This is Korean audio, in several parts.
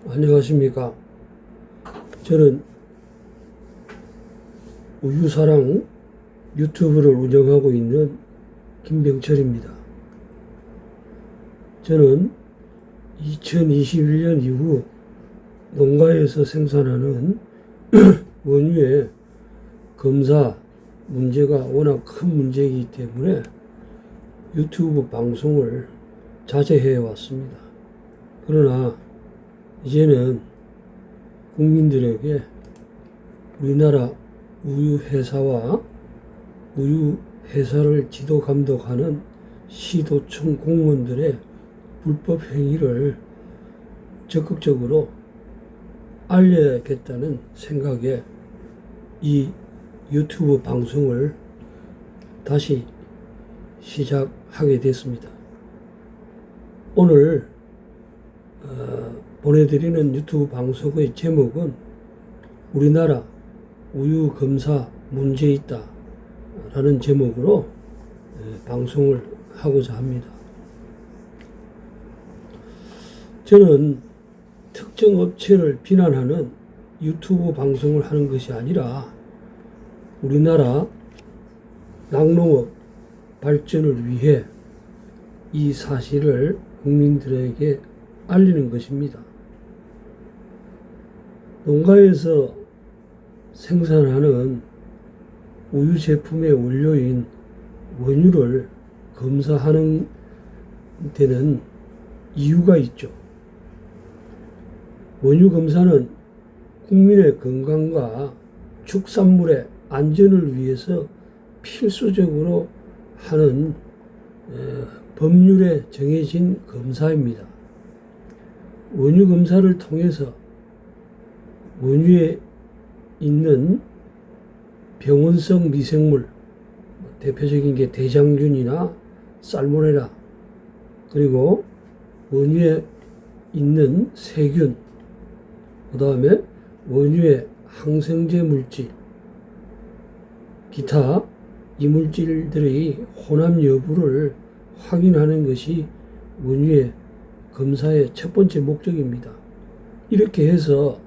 안녕하십니까. 저는 우유사랑 유튜브를 운영하고 있는 김병철입니다. 저는 2021년 이후 농가에서 생산하는 원유의 검사 문제가 워낙 큰 문제이기 때문에 유튜브 방송을 자제해 왔습니다. 그러나 이제는 국민들에게 우리나라 우유회사와 우유회사를 지도 감독하는 시도청 공무원들의 불법 행위를 적극적으로 알려야겠다는 생각에 이 유튜브 방송을 다시 시작하게 됐습니다. 오늘 보내드리는 유튜브 방송의 제목은 우리나라 우유 검사 문제 있다 라는 제목으로 방송을 하고자 합니다. 저는 특정 업체를 비난하는 유튜브 방송을 하는 것이 아니라 우리나라 낙농업 발전을 위해 이 사실을 국민들에게 알리는 것입니다. 농가에서 생산하는 우유 제품의 원료인 원유를 검사하는 데는 이유가 있죠. 원유 검사는 국민의 건강과 축산물의 안전을 위해서 필수적으로 하는 법률에 정해진 검사입니다. 원유 검사를 통해서 원유에 있는 병원성 미생물, 대표적인 게 대장균이나 살모넬라, 그리고 원유에 있는 세균, 그 다음에 원유의 항생제 물질, 기타 이물질들의 혼합 여부를 확인하는 것이 원유의 검사의 첫 번째 목적입니다. 이렇게 해서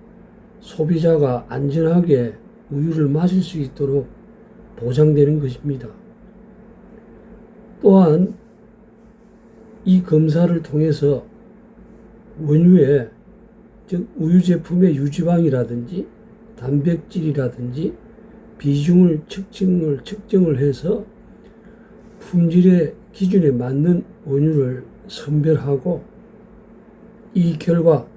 소비자가 안전하게 우유를 마실 수 있도록 보장되는 것입니다. 또한 이 검사를 통해서 원유의, 즉 우유 제품의 유지방이라든지 단백질이라든지 비중을 측정을 해서 품질의 기준에 맞는 원유를 선별하고, 이 결과,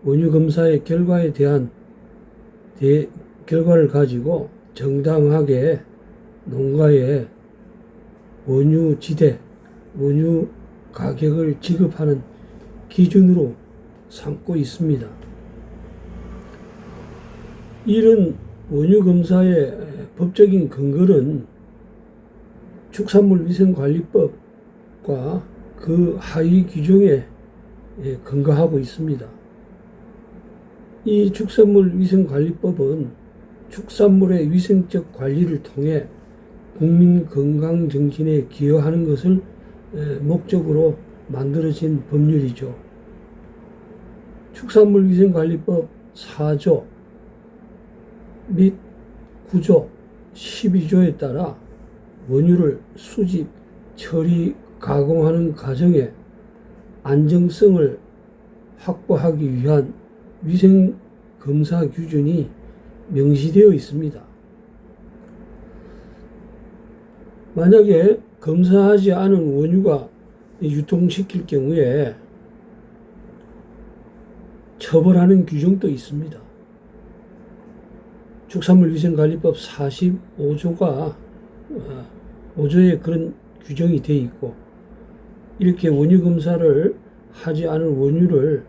원유 검사의 결과에 대한 결과를 가지고 정당하게 농가에 원유 지대, 원유 가격을 지급하는 기준으로 삼고 있습니다. 이런 원유 검사의 법적인 근거는 축산물위생관리법과 그 하위 규정에 근거하고 있습니다. 이 축산물위생관리법은 축산물의 위생적 관리를 통해 국민 건강 정진에 기여하는 것을 목적으로 만들어진 법률이죠. 축산물위생관리법 4조 및 9조, 12조에 따라 원유를 수집, 처리, 가공하는 과정에 안정성을 확보하기 위한 위생검사 기준이 명시되어 있습니다. 만약에 검사하지 않은 원유가 유통시킬 경우에 처벌하는 규정도 있습니다. 축산물위생관리법 45조가 5조에 그런 규정이 되어 있고, 이렇게 원유 검사를 하지 않은 원유를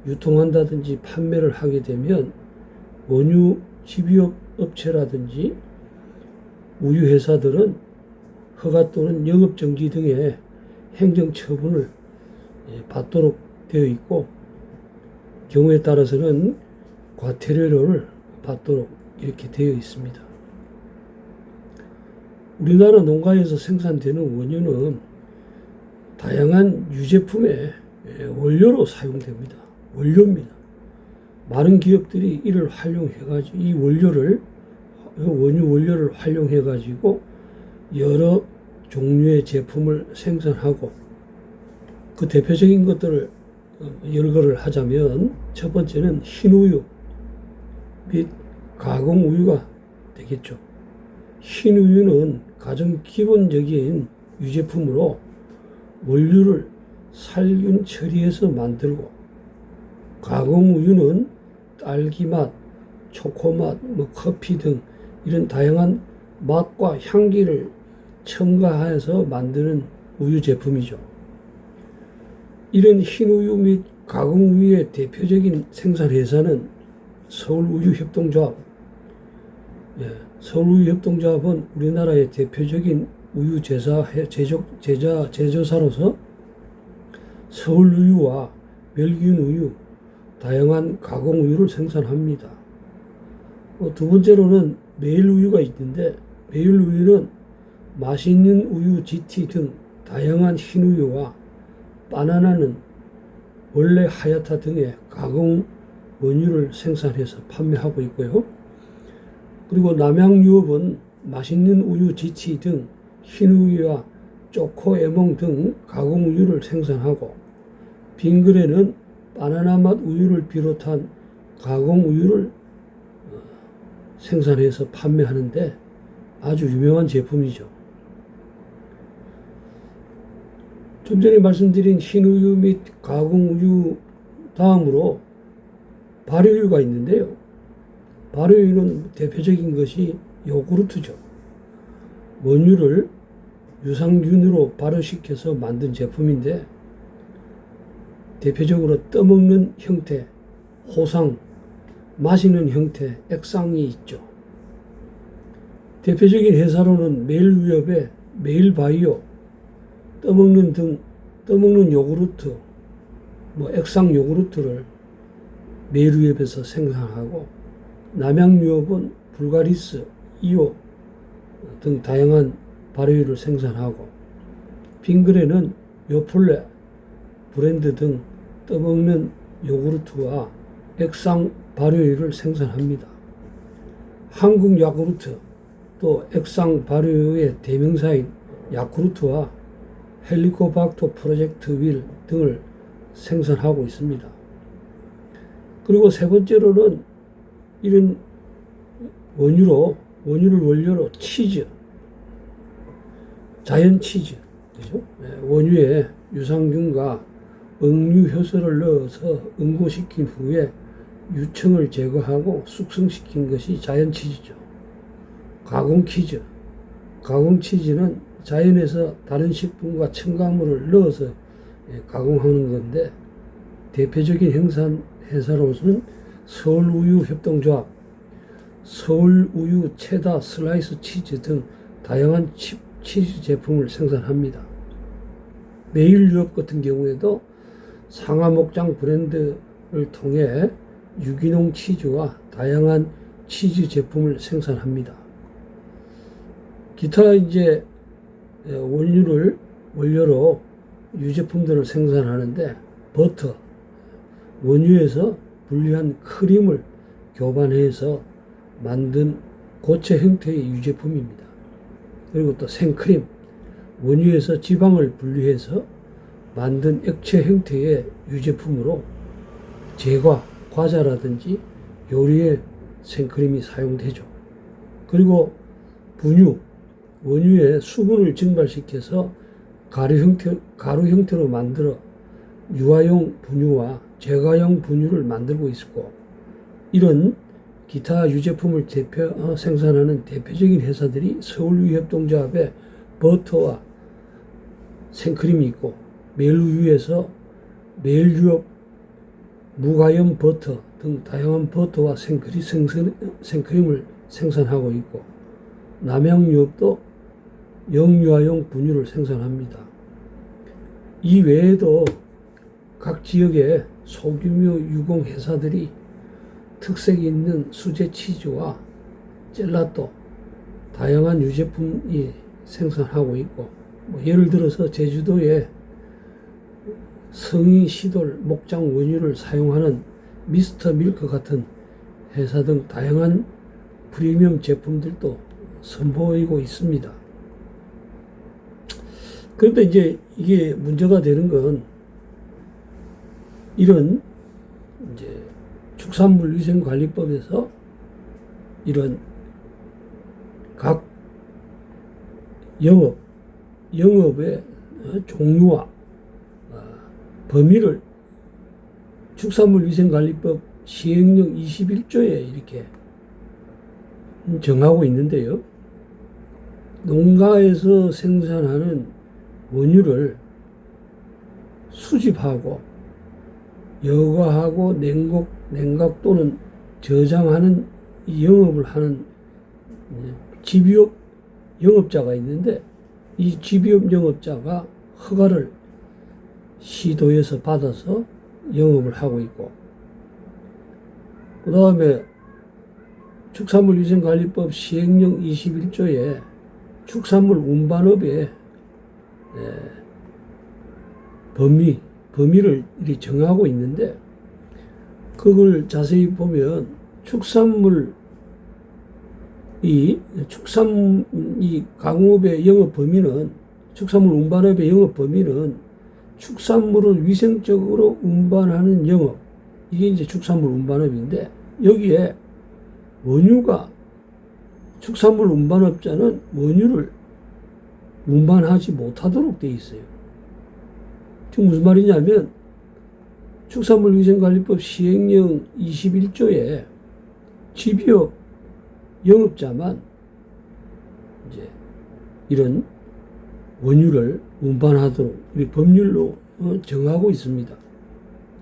유통한다든지 판매를 하게 되면 원유 집유업 업체라든지 우유회사들은 허가 또는 영업정지 등의 행정처분을 받도록 되어 있고, 경우에 따라서는 과태료를 받도록 이렇게 되어 있습니다. 우리나라 농가에서 생산되는 원유는 다양한 유제품의 원료로 사용됩니다. 원료입니다. 많은 기업들이 이를 활용해가지고 이 원유 원료를 활용해가지고 여러 종류의 제품을 생산하고 그 대표적인 것들을 열거를 하자면 첫 번째는 흰우유 및 가공우유가 되겠죠. 흰우유는 가장 기본적인 유제품으로 원료를 살균 처리해서 만들고 가공우유는 딸기맛, 초코맛, 커피 등 이런 다양한 맛과 향기를 첨가해서 만드는 우유 제품이죠. 이런 흰우유 및 가공우유의 대표적인 생산회사는 서울우유협동조합. 서울우유협동조합은 우리나라의 대표적인 우유 제조사로서 서울우유와 멸균우유, 다양한 가공우유를 생산합니다. 두 번째로는 매일우유가 있는데 매일우유는 맛있는 우유 GT 등 다양한 흰우유와 바나나는 원래 하얗다 등의 가공 원유를 생산해서 판매하고 있고요. 그리고 남양유업은 맛있는 우유 GT 등 흰우유와 초코에몽 등 가공우유를 생산하고 빙그레는 바나나 맛 우유를 비롯한 가공우유를 생산해서 판매하는데 아주 유명한 제품이죠. 좀 전에 말씀드린 흰우유 및 가공우유 다음으로 발효유가 있는데요. 발효유는 대표적인 것이 요구르트죠. 원유를 유산균으로 발효시켜서 만든 제품인데 대표적으로 떠먹는 형태, 호상, 마시는 형태, 액상이 있죠. 대표적인 회사로는 메일유업의 메일바이오, 떠먹는 요구르트, 액상 요구르트를 메일유업에서 생산하고 남양유업은 불가리스, 이오 등 다양한 발효유를 생산하고 빙그레는 요플레 브랜드 등 떠먹는 요구르트와 액상 발효유를 생산합니다. 한국 야구르트 또 액상 발효유의 대명사인 야쿠르트와 헬리코박터 프로젝트 윌 등을 생산하고 있습니다. 그리고 세 번째로는 이런 원유를 원료로 치즈, 자연 치즈, 그죠? 원유에 유산균과 응유 효소를 넣어서 응고시킨 후에 유청을 제거하고 숙성시킨 것이 자연 치즈죠. 가공 치즈는 자연에서 다른 식품과 첨가물을 넣어서 가공하는 건데 대표적인 생산 회사로서는 서울우유협동조합, 서울우유 체다 슬라이스 치즈 등 다양한 치즈 제품을 생산합니다. 메일유업 같은 경우에도 상하목장 브랜드를 통해 유기농 치즈와 다양한 치즈 제품을 생산합니다. 기타 원료로 유제품들을 생산하는데 버터, 원유에서 분리한 크림을 교반해서 만든 고체 형태의 유제품입니다. 그리고 또 생크림, 원유에서 지방을 분리해서 만든 액체 형태의 유제품으로 제과, 과자라든지 요리에 생크림이 사용되죠. 그리고 분유, 원유에 수분을 증발시켜서 가루 형태로 만들어 유아용 분유와 제과용 분유를 만들고 있고 이런 기타 유제품을 생산하는 대표적인 회사들이 서울우유협동조합의 버터와 생크림이 있고 메일우유에서 메일유업 무가염 버터 등 다양한 버터와 생크림을 생산하고 있고 남양유업도 영유아용 분유를 생산합니다. 이 외에도 각 지역의 소규모 유공 회사들이 특색이 있는 수제 치즈와 젤라또, 다양한 유제품이 생산하고 있고 예를 들어서 제주도에 성이 시돌 목장 원유를 사용하는 미스터 밀크 같은 회사 등 다양한 프리미엄 제품들도 선보이고 있습니다. 그런데 이제 이게 문제가 되는 건 이런 이제 축산물위생관리법에서 이런 각 영업의 종류와 범위를 축산물위생관리법 시행령 21조에 이렇게 정하고 있는데요. 농가에서 생산하는 원유를 수집하고 여과하고 냉각 또는 저장하는 이 영업을 하는 집유업 영업자가 있는데, 이 집유업 영업자가 허가를 시도에서 받아서 영업을 하고 있고, 그 다음에 축산물위생관리법 시행령 21조에 축산물 운반업의 범위를 이렇게 정하고 있는데, 그걸 자세히 보면 이 강업의 영업 범위는, 축산물 운반업의 영업 범위는 축산물을 위생적으로 운반하는 영업, 이게 이제 축산물 운반업인데, 여기에 축산물 운반업자는 원유를 운반하지 못하도록 되어 있어요. 지금 무슨 말이냐면, 축산물위생관리법 시행령 21조에 집유업 영업자만 이제 이런 원유를 운반하도록 우리 법률로 정하고 있습니다.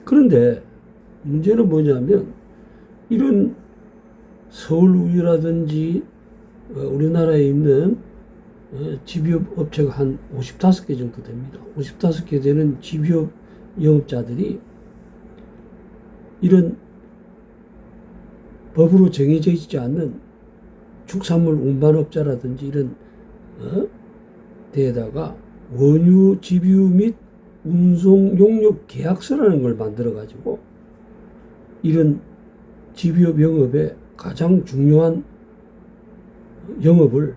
그런데 문제는 뭐냐면, 이런 서울우유라든지 우리나라에 있는 집유업 업체가 한 55개 정도 됩니다. 55개 되는 집유업 영업자들이 이런 법으로 정해져 있지 않는 축산물 운반업자라든지 이런 데에다가 원유 집유 및 운송 용역 계약서라는 걸 만들어 가지고 이런 집유업 영업의 가장 중요한 영업을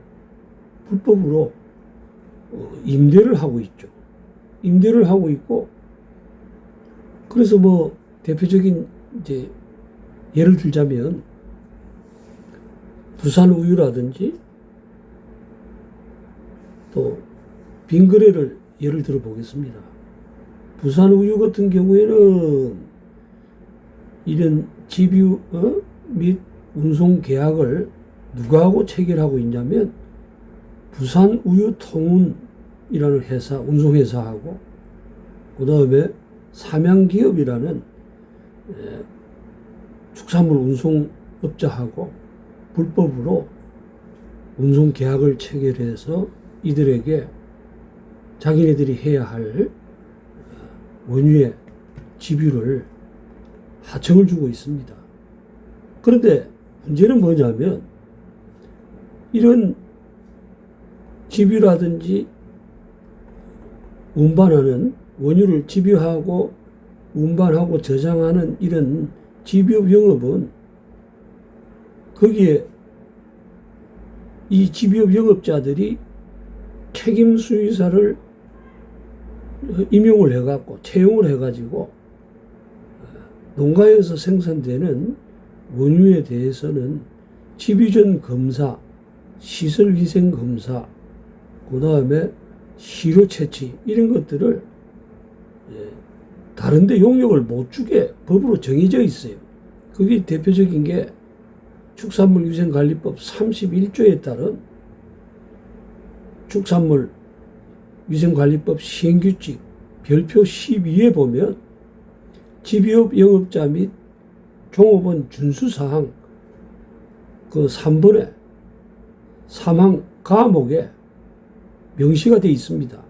불법으로 임대를 하고 있죠. 임대를 하고 있고, 그래서 뭐 대표적인 이제 예를 들자면 부산우유라든지 또 빙그레를 예를 들어 보겠습니다. 부산우유 같은 경우에는 이런 집유 및 운송 계약을 누구하고 체결하고 있냐면 부산우유통운이라는 회사, 운송회사하고, 그 다음에 삼양기업이라는 축산물 운송업자하고 불법으로 운송 계약을 체결해서 이들에게 자기네들이 해야 할 원유의 집유를 하청을 주고 있습니다. 그런데 문제는 뭐냐면, 이런 집유라든지 운반하는 원유를 집유하고 운반하고 저장하는 이런 집유업 영업은 거기에 이 집유업 영업자들이 책임 수의사를 임용을 해갖고 채용을 해가지고 농가에서 생산되는 원유에 대해서는 집유 전 검사, 시설위생 검사, 그 다음에 시료 채취 이런 것들을 다른데 용역을 못 주게 법으로 정해져 있어요. 그게 대표적인 게 축산물위생관리법 31조에 따른 축산물위생관리법 시행규칙 별표 12에 보면 집유업 영업자 및 종업원 준수사항 그 3번에 사망 과목에 명시가 되어 있습니다.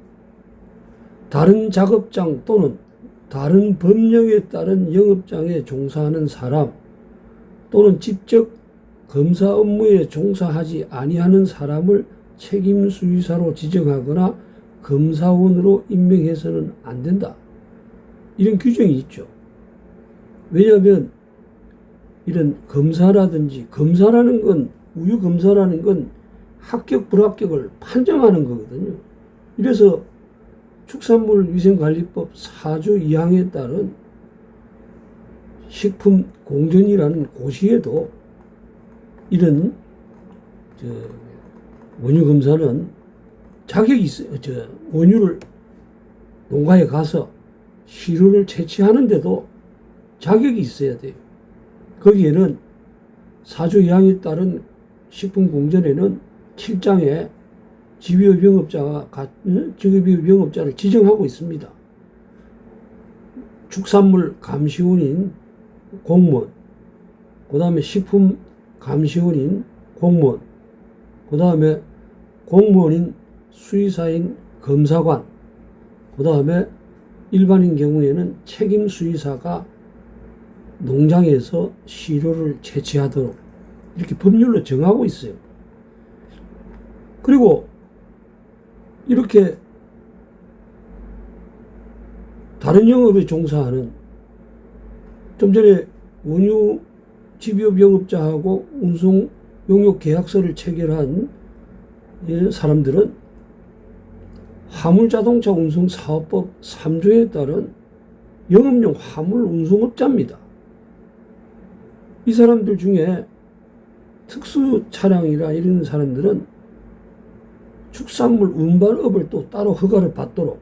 다른 작업장 또는 다른 법령에 따른 영업장에 종사하는 사람 또는 직접 검사 업무에 종사하지 아니하는 사람을 책임 수의사로 지정하거나 검사원으로 임명해서는 안 된다. 이런 규정이 있죠. 왜냐하면 이런 검사라는 건, 우유 검사라는 건 합격, 불합격을 판정하는 거거든요. 이래서 축산물위생관리법 4조 2항에 따른 식품공정이라는 고시에도 이런 원유 검사는 자격이 있어요. 원유를 농가에 가서 시료를 채취하는데도 자격이 있어야 돼요. 거기에는 4조 2항에 따른 식품공정에는 7장에 직업병업자를 지정하고 있습니다. 축산물 감시원인 공무원, 그 다음에 식품 감시원인 공무원, 그 다음에 공무원인 수의사인 검사관, 그 다음에 일반인 경우에는 책임 수의사가 농장에서 시료를 채취하도록 이렇게 법률로 정하고 있어요. 그리고 이렇게 다른 영업에 종사하는, 좀 전에 원유 집유업 영업자하고 운송 용역 계약서를 체결한 사람들은 화물자동차 운송사업법 3조에 따른 영업용 화물 운송업자입니다. 이 사람들 중에 특수 차량이라 이런 사람들은 축산물 운반업을 또 따로 허가를 받도록.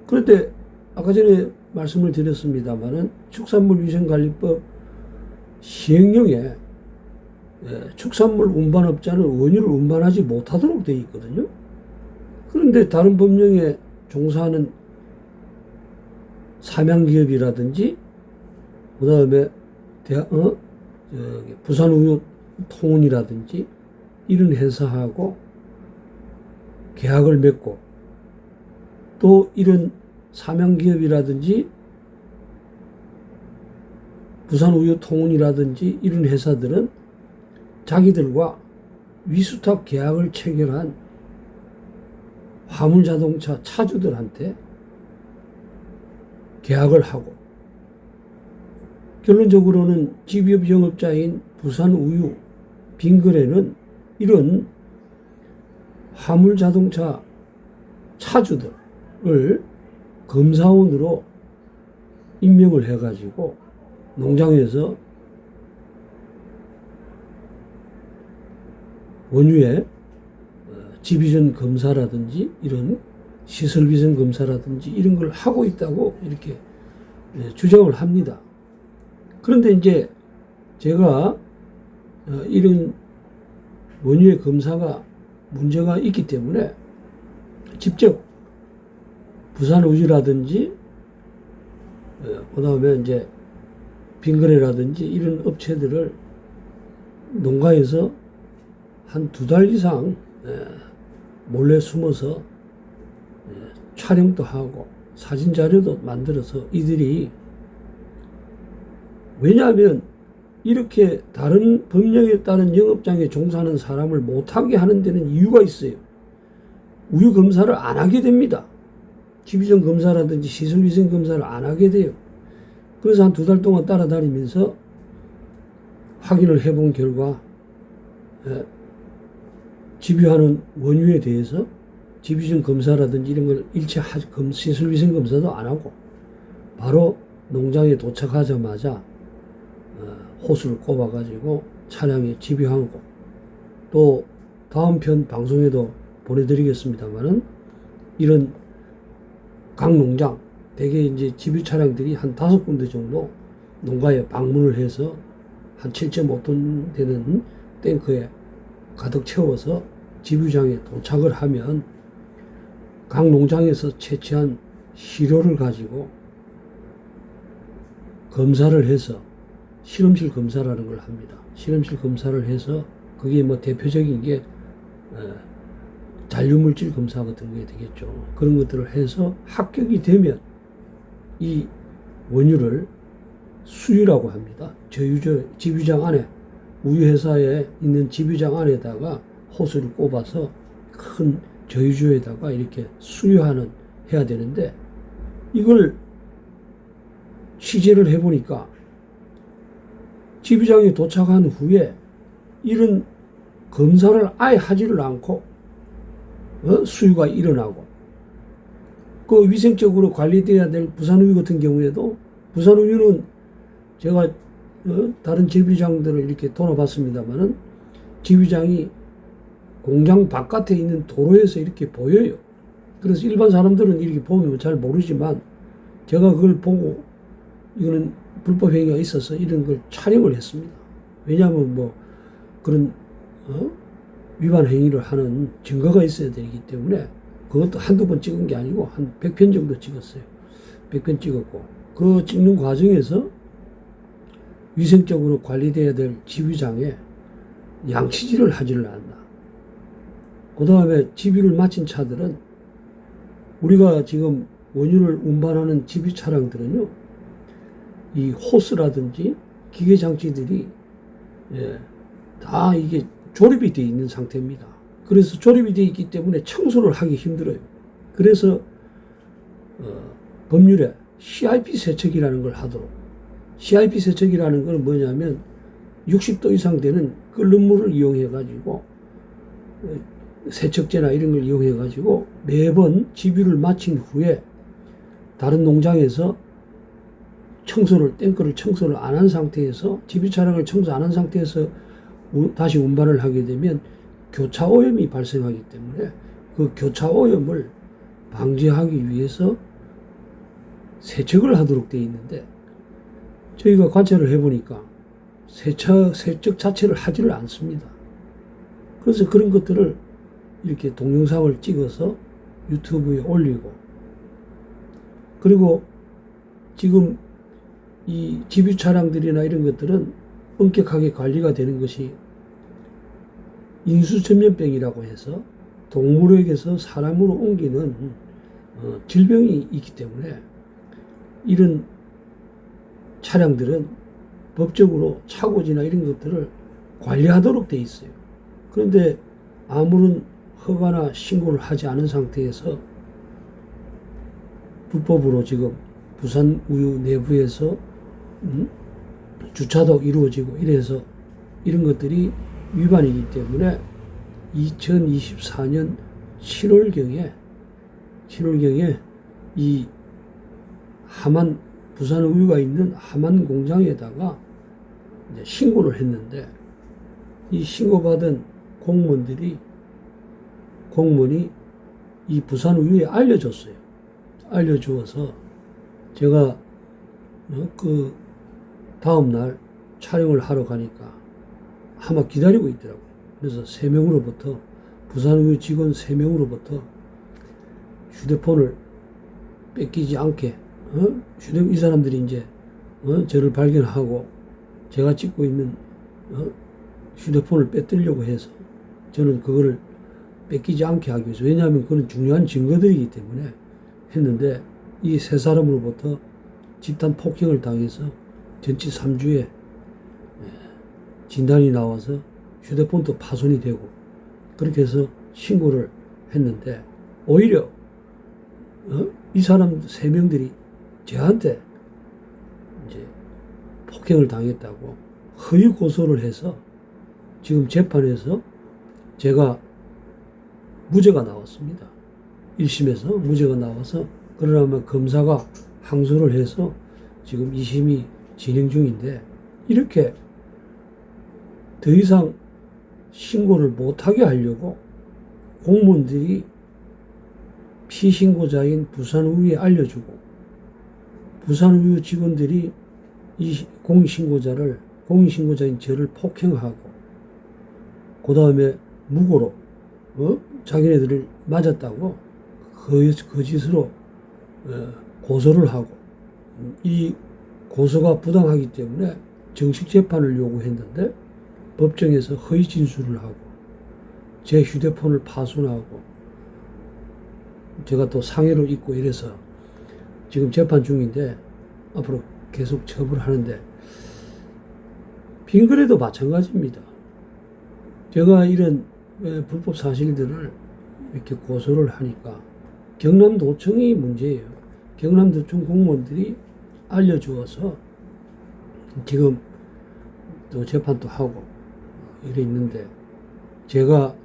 그런데 아까 전에 말씀을 드렸습니다마는 축산물위생관리법 시행령에 축산물 운반업자는 원유를 운반하지 못하도록 되어 있거든요. 그런데 다른 법령에 종사하는 삼양기업이라든지 그 다음에 부산우유통운이라든지 이런 회사하고 계약을 맺고, 또 이런 삼양기업이라든지 부산우유통운이라든지 이런 회사들은 자기들과 위수탁 계약을 체결한 화물자동차 차주들한테 계약을 하고, 결론적으로는 집유업 영업자인 부산우유, 빙그레는 이런 화물자동차 차주들을 검사원으로 임명을 해가지고 농장에서 원유의 지비전 검사라든지 이런 시설위생 검사라든지 이런 걸 하고 있다고 이렇게 주장을 합니다. 그런데 이제 제가 이런 원유의 검사가 문제가 있기 때문에 직접 부산우유라든지 그 다음에 이제 빙그레라든지 이런 업체들을 농가에서 한 2달 이상 몰래 숨어서 촬영도 하고 사진 자료도 만들어서 이들이, 왜냐하면 이렇게 다른 법령에 따른 영업장에 종사하는 사람을 못하게 하는 데는 이유가 있어요. 우유 검사를 안 하게 됩니다. 지비전 검사라든지 시설위생 검사를 안 하게 돼요. 그래서 한 2달 동안 따라다니면서 확인을 해본 결과 집유하는 원유에 대해서 지비전 검사라든지 이런 걸 일체 시설위생 검사도 안 하고 바로 농장에 도착하자마자 호수를 꼽아가지고 차량에 집유하고, 또 다음 편 방송에도 보내드리겠습니다만은 이런 각 농장, 대개 이제 집유 차량들이 한 5군데 정도 농가에 방문을 해서 한 7.5톤 되는 탱크에 가득 채워서 집유장에 도착을 하면 각 농장에서 채취한 시료를 가지고 검사를 해서 실험실 검사라는 걸 합니다. 실험실 검사를 해서 그게 뭐 대표적인 게 잔류물질 검사 같은 게 되겠죠. 그런 것들을 해서 합격이 되면 이 원유를 수유라고 합니다. 집유장 안에, 우유회사에 있는 집유장 안에다가 호스를 꼽아서 큰 저유주에다가 이렇게 해야 되는데, 이걸 취재를 해보니까 지휘장에 도착한 후에 이런 검사를 아예 하지를 않고 수유가 일어나고, 그 위생적으로 관리돼야 될 부산우유 같은 경우에도, 부산우유는 제가 다른 지휘장들을 이렇게 돌아봤습니다만은 지휘장이 공장 바깥에 있는 도로에서 이렇게 보여요. 그래서 일반 사람들은 이렇게 보면 잘 모르지만 제가 그걸 보고 이거는 불법 행위가 있어서 이런 걸 촬영을 했습니다. 왜냐하면 뭐 그런 위반 행위를 하는 증거가 있어야 되기 때문에, 그것도 한두 번 찍은 게 아니고 한 100편 정도 찍었어요. 100편 찍었고, 그 찍는 과정에서 위생적으로 관리돼야 될 지휘장에 양치질을 하지를 않나. 그 다음에 지휘를 마친 차들은, 우리가 지금 원유를 운반하는 지휘 차량들은요, 이 호스라든지 기계 장치들이 다 이게 조립이 되어 있는 상태입니다. 그래서 조립이 되어 있기 때문에 청소를 하기 힘들어요. 그래서 법률에 CIP 세척이라는 걸 하도록, CIP 세척이라는 건 뭐냐면 60도 이상 되는 끓는 물을 이용해 가지고, 세척제나 이런 걸 이용해 가지고 매번 지뷰를 마친 후에 다른 농장에서 탱크를 청소를 안 한 상태에서, 지뷰 차량을 청소 안 한 상태에서 다시 운반을 하게 되면 교차 오염이 발생하기 때문에 그 교차 오염을 방지하기 위해서 세척을 하도록 되어 있는데, 저희가 관찰을 해보니까 세척 자체를 하지를 않습니다. 그래서 그런 것들을 이렇게 동영상을 찍어서 유튜브에 올리고, 그리고 지금 이 지뷰 차량들이나 이런 것들은 엄격하게 관리가 되는 것이 인수전염병이라고 해서 동물에게서 사람으로 옮기는 질병이 있기 때문에 이런 차량들은 법적으로 차고지나 이런 것들을 관리하도록 돼 있어요. 그런데 아무런 허가나 신고를 하지 않은 상태에서 불법으로 지금 부산우유 내부에서 주차도 이루어지고 이래서 이런 것들이 위반이기 때문에 2024년 7월경에 이 부산우유가 있는 하만 공장에다가 이제 신고를 했는데, 이 신고받은 공무원이 이 부산우유에 알려줬어요. 알려주어서 제가 그 다음날 촬영을 하러 가니까 아마 기다리고 있더라고요. 그래서 부산우유 직원 3명으로부터 휴대폰을 뺏기지 않게, 이 사람들이 이제 저를 발견하고 제가 찍고 있는 휴대폰을 뺏으려고 해서 저는 그거를 뺏기지 않게 하기 위해서, 왜냐하면 그건 중요한 증거들이기 때문에 했는데, 이 3사람으로부터 집단 폭행을 당해서 전치 3주에 진단이 나와서 휴대폰도 파손이 되고, 그렇게 해서 신고를 했는데, 오히려 이 사람 3명들이 저한테 이제 폭행을 당했다고 허위 고소를 해서 지금 재판에서 제가 무죄가 나왔습니다. 1심에서 무죄가 나와서, 그러나 검사가 항소를 해서 지금 2심이 진행 중인데, 이렇게 더 이상 신고를 못하게 하려고 공무원들이 피신고자인 부산우유에 알려주고, 부산우유 직원들이 이 공익신고자인 저를 폭행하고, 그 다음에 무고로 자기네들을 맞았다고 거짓으로 고소를 하고, 이 고소가 부당하기 때문에 정식 재판을 요구했는데 법정에서 허위 진술을 하고 제 휴대폰을 파손하고 제가 또 상해로 입고 이래서 지금 재판 중인데 앞으로 계속 처벌하는데, 빙그레도 마찬가지입니다. 제가 이런 불법 사실들을 이렇게 고소를 하니까 경남도청이 문제예요. 경남도청 공무원들이 알려주어서 지금 또 재판도 하고 이래 있는데, 제가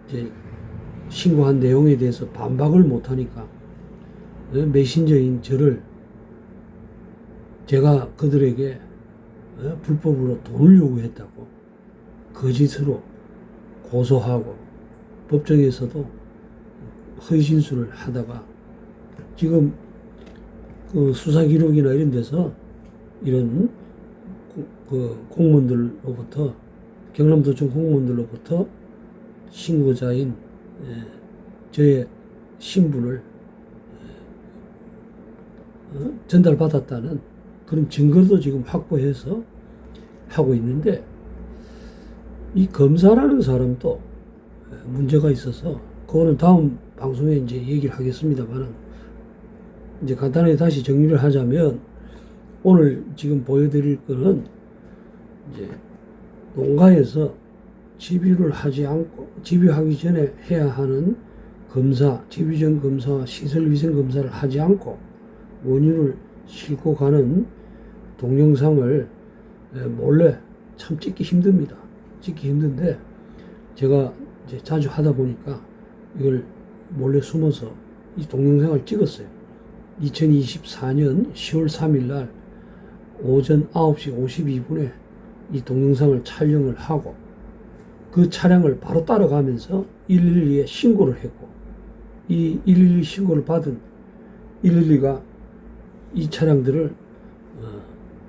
이제 신고한 내용에 대해서 반박을 못하니까 메신저인 저를 제가 그들에게 불법으로 돈을 요구했다고 거짓으로 고소하고 법정에서도 허위진술을 하다가 지금 그 수사 기록이나 이런 데서 이런 그 공무원들로부터, 경남도청 공무원들로부터 신고자인 저의 신분을 전달받았다는 그런 증거도 지금 확보해서 하고 있는데, 이 검사라는 사람도 문제가 있어서 그거는 다음 방송에 이제 얘기를 하겠습니다만, 이제 간단하게 다시 정리를 하자면, 오늘 지금 보여드릴 거는 이제 농가에서 집유를 하지 않고, 집유하기 전에 해야 하는 검사, 집유전 검사와 시설위생 검사를 하지 않고 원유를 싣고 가는 동영상을 몰래, 참 찍기 힘듭니다. 찍기 힘든데 제가 이제 자주 하다 보니까 이걸 몰래 숨어서 이 동영상을 찍었어요. 2024년 10월 3일 날 오전 9시 52분에 이 동영상을 촬영을 하고, 그 차량을 바로 따라가면서 112에 신고를 했고, 이 112 신고를 받은 112가 이 차량들을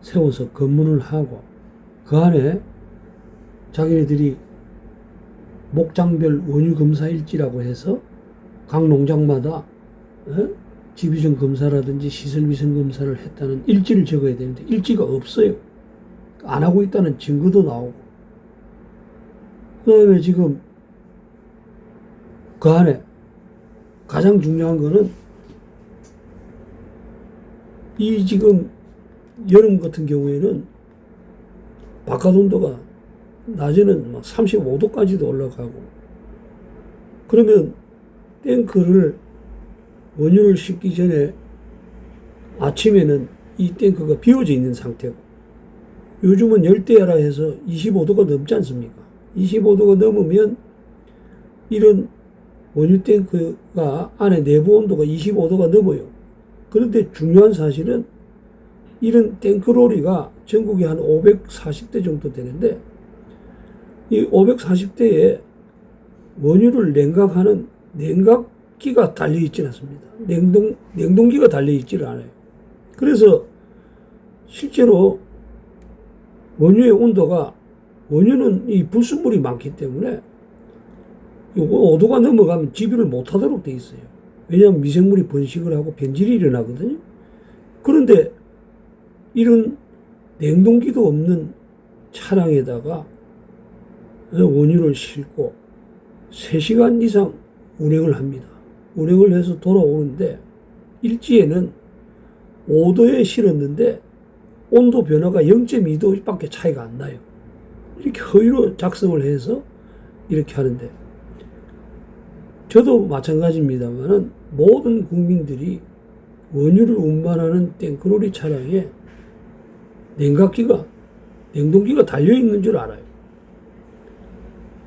세워서 검문을 하고, 그 안에 자기네들이 목장별 원유 검사 일지라고 해서 각 농장마다 집유전 검사라든지 시설위생 검사를 했다는 일지를 적어야 되는데 일지가 없어요. 안 하고 있다는 증거도 나오고, 그 다음에 지금 그 안에 가장 중요한 거는, 이 지금 여름 같은 경우에는 바깥 온도가 낮에는 막 35도까지도 올라가고, 그러면 탱크를 원유를 싣기 전에 아침에는 이 탱크가 비워져 있는 상태고, 요즘은 열대야라 해서 25도가 넘지 않습니까? 25도가 넘으면 이런 원유 탱크가 안에 내부 온도가 25도가 넘어요. 그런데 중요한 사실은 이런 탱크로리가 전국에 한 540대 정도 되는데, 이 540대에 원유를 냉각하는 냉각기가 달려있지 않습니다. 냉동기가 달려있지를 않아요. 그래서 실제로 원유의 온도가, 원유는 이 불순물이 많기 때문에 5도가 넘어가면 집유를 못하도록 돼 있어요. 왜냐하면 미생물이 번식을 하고 변질이 일어나거든요. 그런데 이런 냉동기도 없는 차량에다가 원유를 싣고 3시간 이상 운행을 합니다. 운행을 해서 돌아오는데 일지에는 5도에 실었는데 온도 변화가 0.2도밖에 차이가 안 나요. 이렇게 허위로 작성을 해서 이렇게 하는데, 저도 마찬가지입니다만은 모든 국민들이 원유를 운반하는 탱크로리 차량에 냉동기가 달려있는 줄 알아요.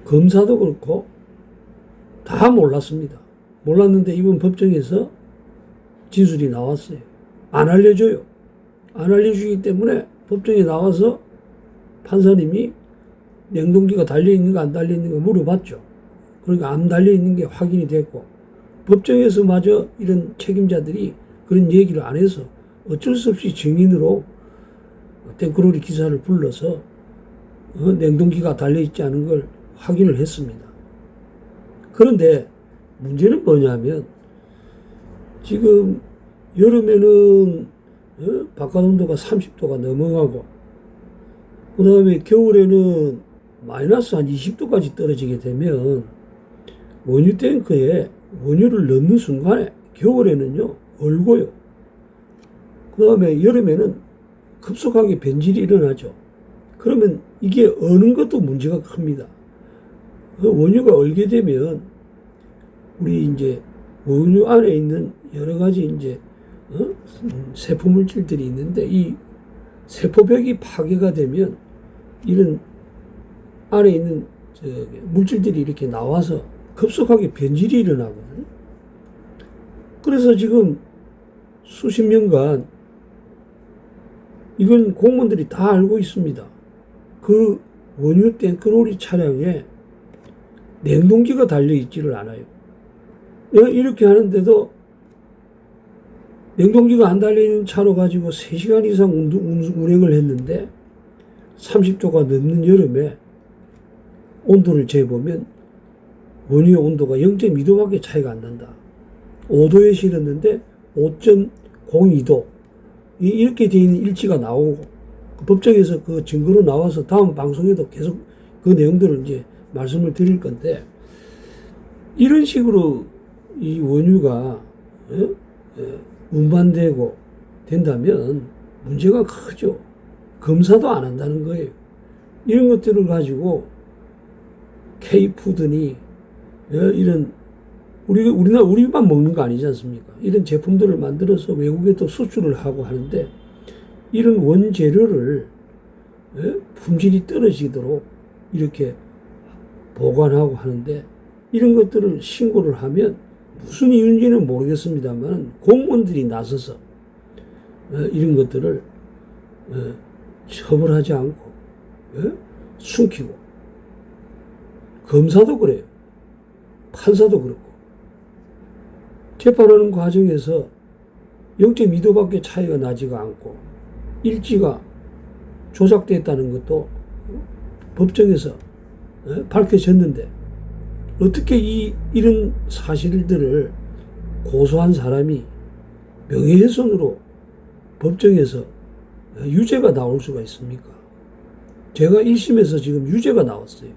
검사도 그렇고 다 몰랐습니다. 몰랐는데 이번 법정에서 진술이 나왔어요. 안 알려줘요. 안 알려주기 때문에 법정에 나와서 판사님이 냉동기가 달려있는가 안 달려있는가 물어봤죠. 그러니까 안 달려있는 게 확인이 됐고, 법정에서마저 이런 책임자들이 그런 얘기를 안 해서 어쩔 수 없이 증인으로 탱크로리 기사를 불러서 냉동기가 달려있지 않은 걸 확인을 했습니다. 그런데 문제는 뭐냐면, 지금 여름에는 바깥 온도가 30도가 넘어가고, 그 다음에 겨울에는 마이너스 한 20도까지 떨어지게 되면 원유 탱크에 원유를 넣는 순간에 겨울에는요 얼고요. 그 다음에 여름에는 급속하게 변질이 일어나죠. 그러면 이게 어는 것도 문제가 큽니다. 원유가 얼게 되면 우리 이제 원유 안에 있는 여러 가지 이제 세포 물질들이 있는데, 이 세포벽이 파괴가 되면 이런 안에 있는 물질들이 이렇게 나와서 급속하게 변질이 일어나거든요. 그래서 지금 수십 년간 이건 공무원들이 다 알고 있습니다. 그 원유 탱크로리 차량에 냉동기가 달려있지를 않아요. 이렇게 하는데도 냉동기가 안 달려있는 차로 가지고 3시간 이상 운행을 했는데 30도가 넘는 여름에 온도를 재보면 원유의 온도가 0.2도밖에 차이가 안 난다. 5도에 실었는데 5.02도 이렇게 되어 있는 일지가 나오고 법정에서 그 증거로 나와서 다음 방송에도 계속 그 내용들을 이제 말씀을 드릴 건데, 이런 식으로 이 원유가 운반되고 된다면 문제가 크죠. 검사도 안 한다는 거예요. 이런 것들을 가지고 K푸드니 이런 우리만 먹는 거 아니지 않습니까? 이런 제품들을 만들어서 외국에 또 수출을 하고 하는데, 이런 원재료를 품질이 떨어지도록 이렇게 보관하고 하는데, 이런 것들을 신고를 하면 무슨 이유인지는 모르겠습니다만 공무원들이 나서서 이런 것들을 처벌하지 않고 숨기고, 검사도 그래요. 판사도 그렇고, 재판하는 과정에서 0.2도밖에 차이가 나지가 않고 일지가 조작됐다는 것도 법정에서 밝혀졌는데, 어떻게 이런 사실들을 고소한 사람이 명예훼손으로 법정에서 유죄가 나올 수가 있습니까? 제가 1심에서 지금 유죄가 나왔어요.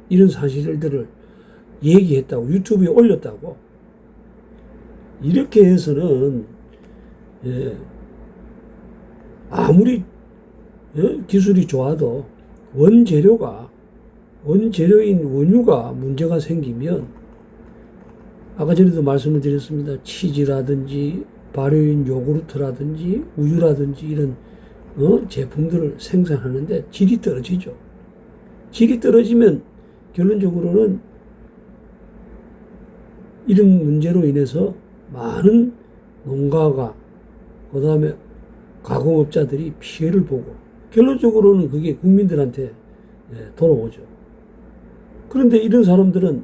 이런 사실들을 얘기했다고, 유튜브에 올렸다고. 이렇게 해서는 아무리 기술이 좋아도 원재료인 원유가 문제가 생기면, 아까 전에도 말씀을 드렸습니다. 치즈라든지 발효인 요구르트라든지 우유라든지 이런 제품들을 생산하는데 질이 떨어지죠. 질이 떨어지면 결론적으로는 이런 문제로 인해서 많은 농가가, 그 다음에 가공업자들이 피해를 보고 결론적으로는 그게 국민들한테 돌아오죠. 그런데 이런 사람들은,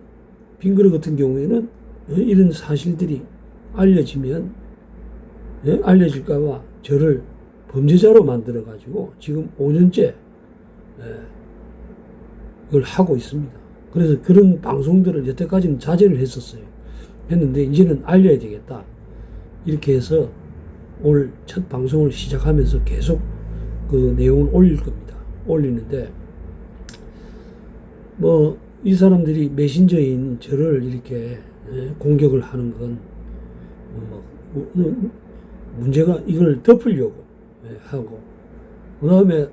빙그레 같은 경우에는 이런 사실들이 알려지면 알려질까봐 저를 범죄자로 만들어가지고 지금 5년째 그걸 하고 있습니다. 그래서 그런 방송들을 여태까지는 자제를 했는데 이제는 알려야 되겠다. 이렇게 해서 오늘 첫 방송을 시작하면서 계속 그 내용을 올릴 겁니다. 올리는데, 이 사람들이 메신저인 저를 이렇게 공격을 하는 건 문제가, 이걸 덮으려고 하고, 그 다음에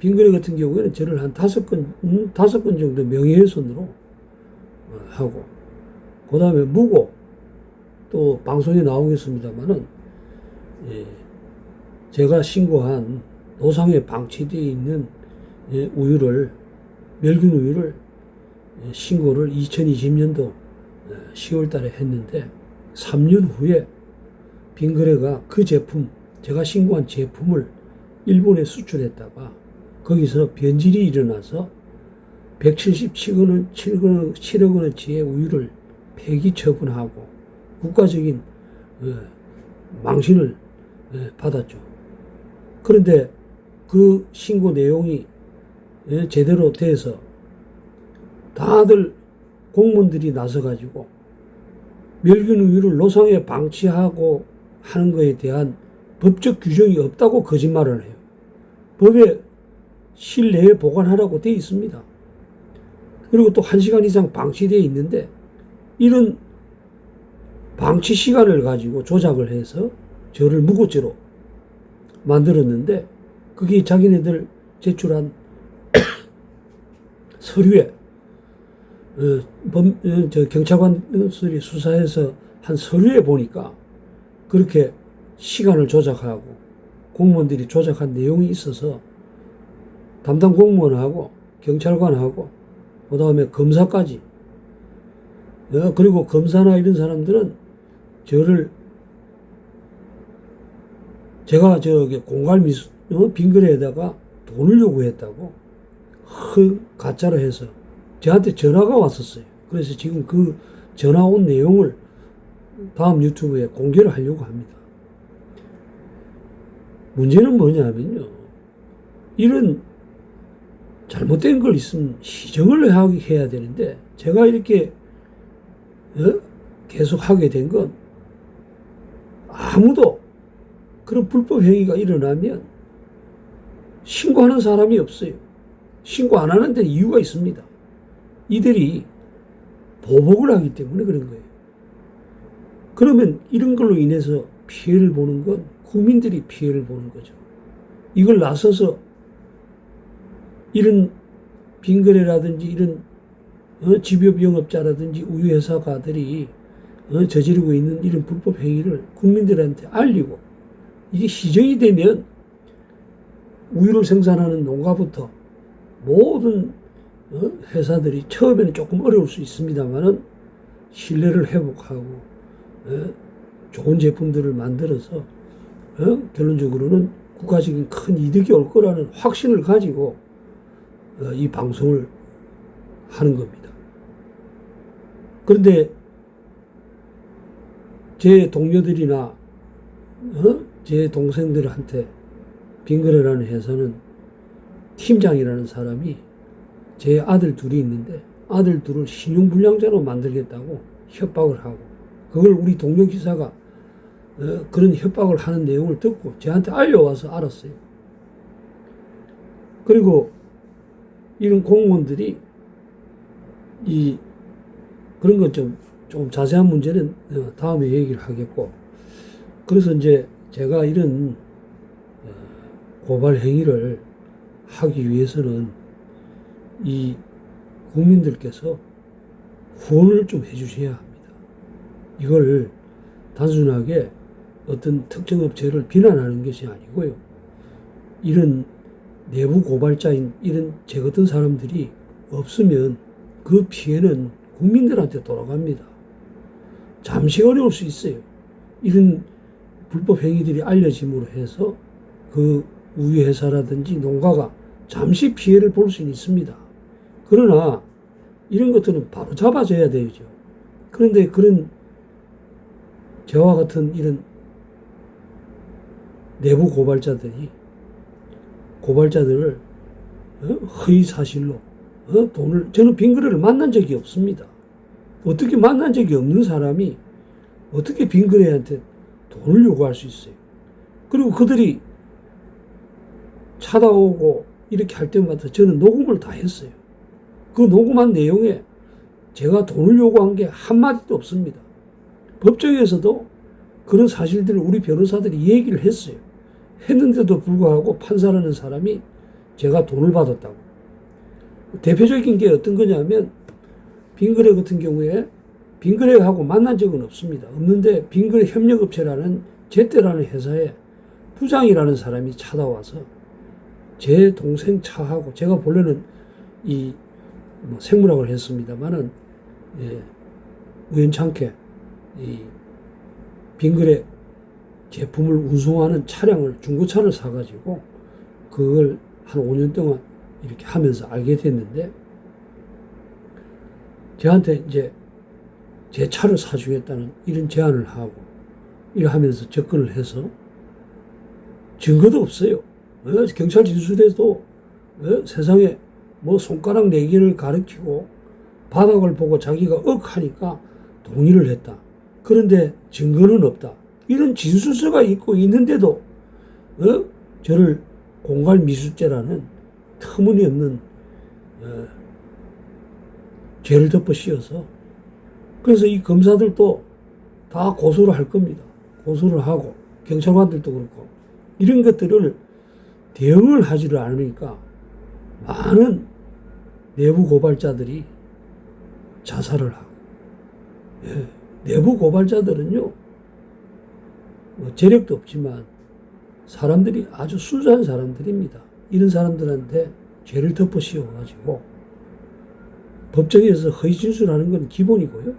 빙그레 같은 경우에는 저를 한 5건 정도 명예훼손으로 하고, 그 다음에 무고, 또 방송에 나오겠습니다만은 제가 신고한 노상에 방치되어 있는 멸균 우유를 신고를 2020년도 10월 달에 했는데, 3년 후에 빙그레가 그 제품, 제가 신고한 제품을 일본에 수출했다가 거기서 변질이 일어나서 177억 원어치의 우유를 폐기 처분하고 국가적인 망신을 받았죠. 그런데 그 신고 내용이 제대로 돼서 다들 공무원들이 나서가지고 멸균 우유를 노상에 방치하고 하는 것에 대한 법적 규정이 없다고 거짓말을 해요. 법에 실내에 보관하라고 되어 있습니다. 그리고 또 1시간 이상 방치되어 있는데, 이런 방치 시간을 가지고 조작을 해서 저를 무고죄로 만들었는데, 그게 자기네들 제출한 서류에 경찰관들이 수사해서 한 서류에 보니까 그렇게 시간을 조작하고 공무원들이 조작한 내용이 있어서 담당 공무원하고 경찰관하고 그 다음에 검사까지 그리고 검사나 이런 사람들은 저를 제가 저기 공갈 미수 빙그레에다가 돈을 요구했다고 가짜로 해서 저한테 전화가 왔었어요. 그래서 지금 그 전화 온 내용을 다음 유튜브에 공개를 하려고 합니다. 문제는 뭐냐면요. 이런 잘못된 걸 있으면 시정을 해야 되는데 제가 이렇게 계속 하게 된 건 아무도 그런 불법 행위가 일어나면 신고하는 사람이 없어요. 신고 안 하는 데는 이유가 있습니다. 이들이 보복을 하기 때문에 그런 거예요. 그러면 이런 걸로 인해서 피해를 보는 건 국민들이 피해를 보는 거죠. 이걸 나서서 이런 빙그레라든지 이런 집협 영업자라든지 우유회사가들이 저지르고 있는 이런 불법 행위를 국민들한테 알리고 이게 시정이 되면 우유를 생산하는 농가부터 모든 회사들이 처음에는 조금 어려울 수 있습니다만은 신뢰를 회복하고 좋은 제품들을 만들어서 결론적으로는 국가적인 큰 이득이 올 거라는 확신을 가지고 이 방송을 하는 겁니다. 그런데 제 동료들이나 제 동생들한테 빙그레라는 회사는 팀장이라는 사람이 제 아들 둘이 있는데 아들 둘을 신용불량자로 만들겠다고 협박을 하고 그걸 우리 동료 기사가 그런 협박을 하는 내용을 듣고 저한테 알려와서 알았어요. 그리고 이런 공무원들이 그런 건 좀 자세한 문제는 다음에 얘기를 하겠고 그래서 이제 제가 이런 고발 행위를 하기 위해서는 이 국민들께서 후원을 좀 해주셔야 합니다. 이걸 단순하게 어떤 특정 업체를 비난하는 것이 아니고요. 이런 내부 고발자인 이런 제 같은 사람들이 없으면 그 피해는 국민들한테 돌아갑니다. 잠시 어려울 수 있어요. 이런 불법 행위들이 알려짐으로 해서 그 우유회사라든지 농가가 잠시 피해를 볼 수는 있습니다. 그러나 이런 것들은 바로 잡아줘야 되죠. 그런데 그런 저와 같은 이런 내부 고발자들을 허위 사실로 돈을 저는 빙그레를 만난 적이 없습니다. 어떻게 만난 적이 없는 사람이 어떻게 빙그레한테 돈을 요구할 수 있어요? 그리고 그들이 찾아오고 이렇게 할 때마다 저는 녹음을 다 했어요. 그 녹음한 내용에 제가 돈을 요구한 게 한마디도 없습니다. 법정에서도 그런 사실들을 우리 변호사들이 얘기를 했어요. 했는데도 불구하고 판사라는 사람이 제가 돈을 받았다고. 대표적인 게 어떤 거냐면 빙그레 같은 경우에 빙그레하고 만난 적은 없습니다. 없는데 빙그레 협력업체라는 제때라는 회사에 부장이라는 사람이 찾아와서 제 동생 차하고 제가 본래는 생물학을 했습니다만은 우연찮게 이 빙그레 제품을 운송하는 차량을 중고차를 사가지고 그걸 한 5년 동안 이렇게 하면서 알게 됐는데 저한테 이제 제 차를 사주겠다는 이런 제안을 하고 이러하면서 접근을 해서 증거도 없어요. 경찰 진술에도 세상에 뭐 손가락 4개를 가리키고 바닥을 보고 자기가 억하니까 동의를 했다. 그런데 증거는 없다. 이런 진술서가 있고 있는데도 저를 공갈 미수죄라는 터무니없는 죄를 덮어 씌워서 그래서 이 검사들도 다 고소를 할 겁니다. 고소를 하고 경찰관들도 그렇고 이런 것들을 대응을 하지를 않으니까 많은 내부 고발자들이 자살을 하고 내부 고발자들은요 재력도 없지만 사람들이 아주 순수한 사람들입니다. 이런 사람들한테 죄를 덮어 씌워가지고 법정에서 허위 진술하는 건 기본이고요.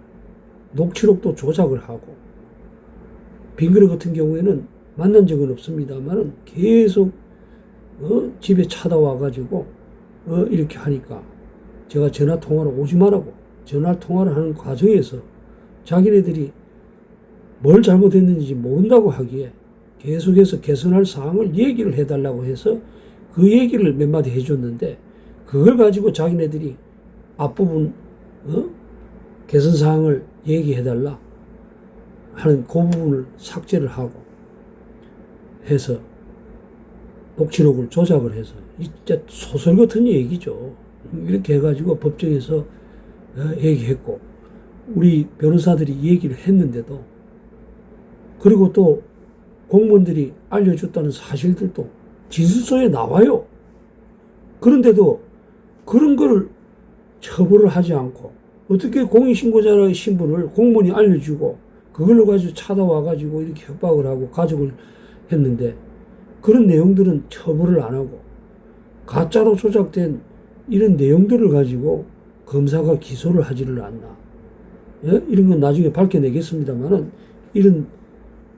녹취록도 조작을 하고 빙그레 같은 경우에는 만난 적은 없습니다만 계속 집에 찾아와가지고 이렇게 하니까 제가 전화 통화를 오지 말라고 전화 통화를 하는 과정에서 자기네들이 뭘 잘못했는지 모른다고 하기에 계속해서 개선할 사항을 얘기를 해달라고 해서 그 얘기를 몇 마디 해줬는데 그걸 가지고 자기네들이 앞부분 개선 사항을 얘기해달라 하는 그 부분을 삭제를 하고 해서 녹취록을 조작을 해서 진짜 소설 같은 얘기죠. 이렇게 해가지고 법정에서 얘기했고 우리 변호사들이 얘기를 했는데도 그리고 또 공무원들이 알려줬다는 사실들도 진술서에 나와요. 그런데도 그런 거를 처벌을 하지 않고 어떻게 공익신고자의 신분을 공무원이 알려주고 그걸로 가지고 찾아와가지고 이렇게 협박을 하고 가족을 했는데 그런 내용들은 처벌을 안 하고 가짜로 조작된 이런 내용들을 가지고 검사가 기소를 하지를 않나. 예? 이런 건 나중에 밝혀내겠습니다만은 이런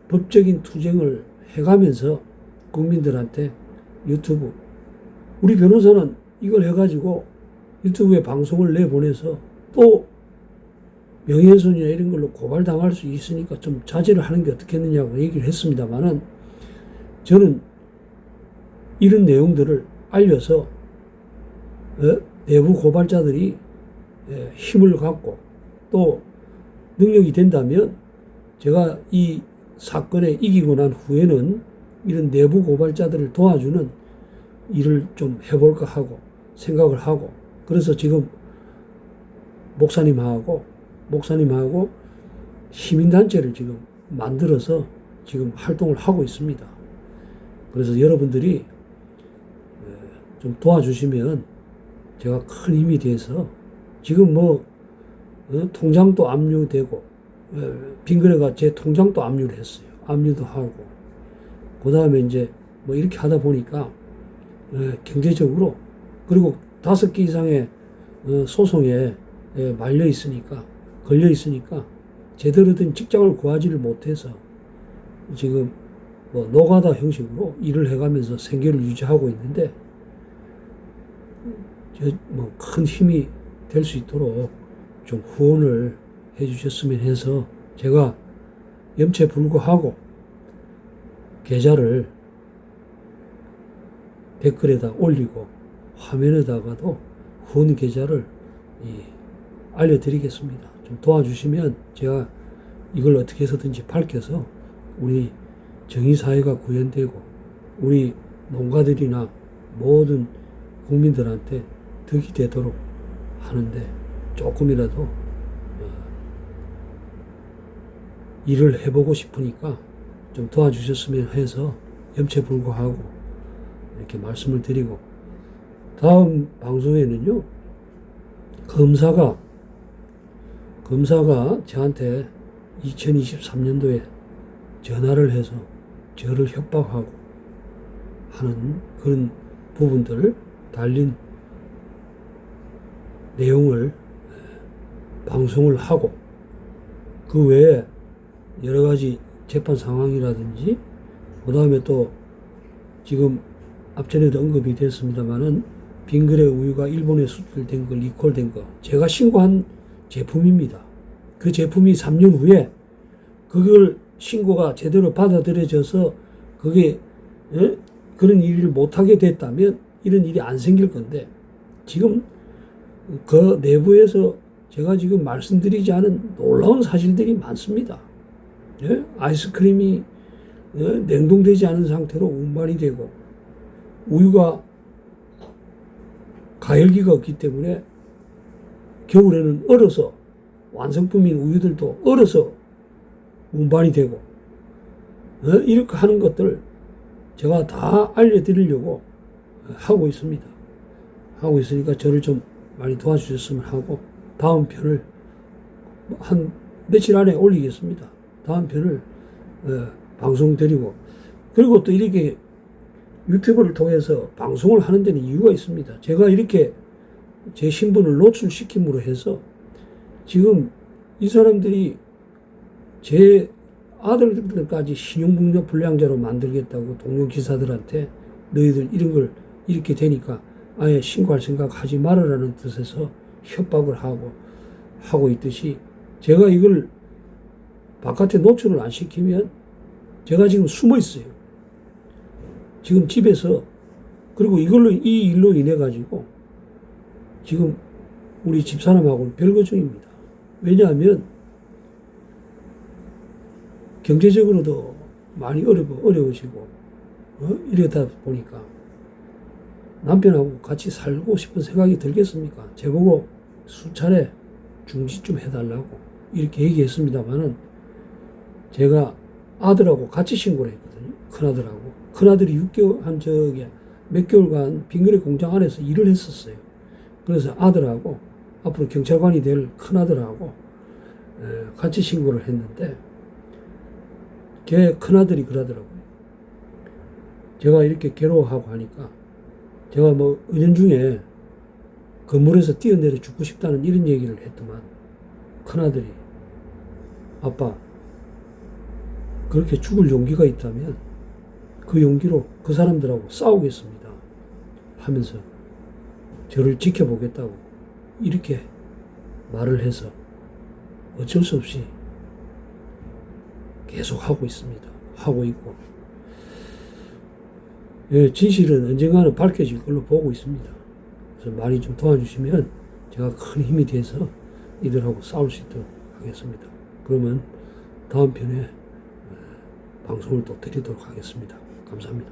법적인 투쟁을 해가면서 국민들한테 유튜브 우리 변호사는 이걸 해가지고 유튜브에 방송을 내보내서 또 명예훼손이나 이런 걸로 고발당할 수 있으니까 좀 자제를 하는 게 어떻겠느냐고 얘기를 했습니다만은 저는 이런 내용들을 알려서 내부 고발자들이 힘을 갖고 또 능력이 된다면 제가 이 사건에 이기고 난 후에는 이런 내부 고발자들을 도와주는 일을 좀 해볼까 하고 생각을 하고 그래서 지금 목사님하고 시민단체를 지금 만들어서 지금 활동을 하고 있습니다. 그래서 여러분들이 좀 도와주시면 제가 큰 힘이 돼서 지금 통장도 압류되고 빙그레가 제 통장도 압류를 했어요. 압류도 하고 그 다음에 이제 이렇게 하다 보니까 경제적으로 그리고 5개 이상의 소송에 걸려 있으니까 제대로 된 직장을 구하지를 못해서 지금 노가다 형식으로 일을 해가면서 생계를 유지하고 있는데 큰 힘이 될 수 있도록 좀 후원을 해주셨으면 해서 제가 염체불구하고 계좌를 댓글에다 올리고 화면에다가도 후원 계좌를 알려드리겠습니다. 좀 도와주시면 제가 이걸 어떻게 해서든지 밝혀서 우리 정의사회가 구현되고 우리 농가들이나 모든 국민들한테 득이 되도록 하는데 조금이라도 일을 해보고 싶으니까 좀 도와주셨으면 해서 염체불구하고 이렇게 말씀을 드리고 다음 방송에는요 검사가 저한테 2023년도에 전화를 해서 저를 협박하고 하는 그런 부분들을 달린 내용을 방송을 하고 그 외에 여러 가지 재판 상황이라든지 그 다음에 또 지금 앞전에도 언급이 됐습니다만은 빙그레 우유가 일본에 수출된 거 리콜된 거 제가 신고한 제품입니다. 그 제품이 3년 후에 그걸 신고가 제대로 받아들여져서 그게 그런 일을 못하게 됐다면 이런 일이 안 생길 건데 지금 그 내부에서 제가 지금 말씀드리지 않은 놀라운 사실들이 많습니다. 아이스크림이 냉동되지 않은 상태로 운반이 되고 우유가 가열기가 없기 때문에 겨울에는 얼어서 완성품인 우유들도 얼어서 운반이 되고 이렇게 하는 것들 제가 다 알려드리려고 하고 있습니다. 하고 있으니까 저를 좀 많이 도와주셨으면 하고 다음 편을 한 며칠 안에 올리겠습니다. 다음 편을 방송 드리고 그리고 또 이렇게 유튜브를 통해서 방송을 하는 데는 이유가 있습니다. 제가 이렇게 제 신분을 노출시킴으로 해서 지금 이 사람들이 제 아들들까지 신용등록 불량자로 만들겠다고 동료 기사들한테 너희들 이런 걸 이렇게 되니까 아예 신고할 생각 하지 말아라는 뜻에서 협박을 하고 있듯이 제가 이걸 바깥에 노출을 안 시키면 제가 지금 숨어 있어요. 지금 집에서 그리고 이 일로 인해 가지고 지금 우리 집사람하고는 별거 중입니다. 왜냐하면 경제적으로도 많이 어려우시고 이러다 보니까 남편하고 같이 살고 싶은 생각이 들겠습니까? 제보고 수차례 중지 좀 해달라고 이렇게 얘기했습니다만은 제가 아들하고 같이 신고를 했거든요. 큰아들하고. 큰아들이 몇 개월간 빙그레 공장 안에서 일을 했었어요. 그래서 아들하고 앞으로 경찰관이 될 큰아들하고 같이 신고를 했는데 걔 큰아들이 그러더라고요. 제가 이렇게 괴로워하고 하니까 제가 뭐 은연중에 건물에서 뛰어내려 죽고 싶다는 이런 얘기를 했더만 큰아들이 아빠 그렇게 죽을 용기가 있다면 그 용기로 그 사람들하고 싸우겠습니다 하면서 저를 지켜보겠다고 이렇게 말을 해서 어쩔 수 없이 계속 하고 있습니다. 하고 있고 진실은 언젠가는 밝혀질 걸로 보고 있습니다. 그래서 많이 좀 도와주시면 제가 큰 힘이 돼서 이들하고 싸울 수 있도록 하겠습니다. 그러면 다음 편에 방송을 또 드리도록 하겠습니다. 감사합니다.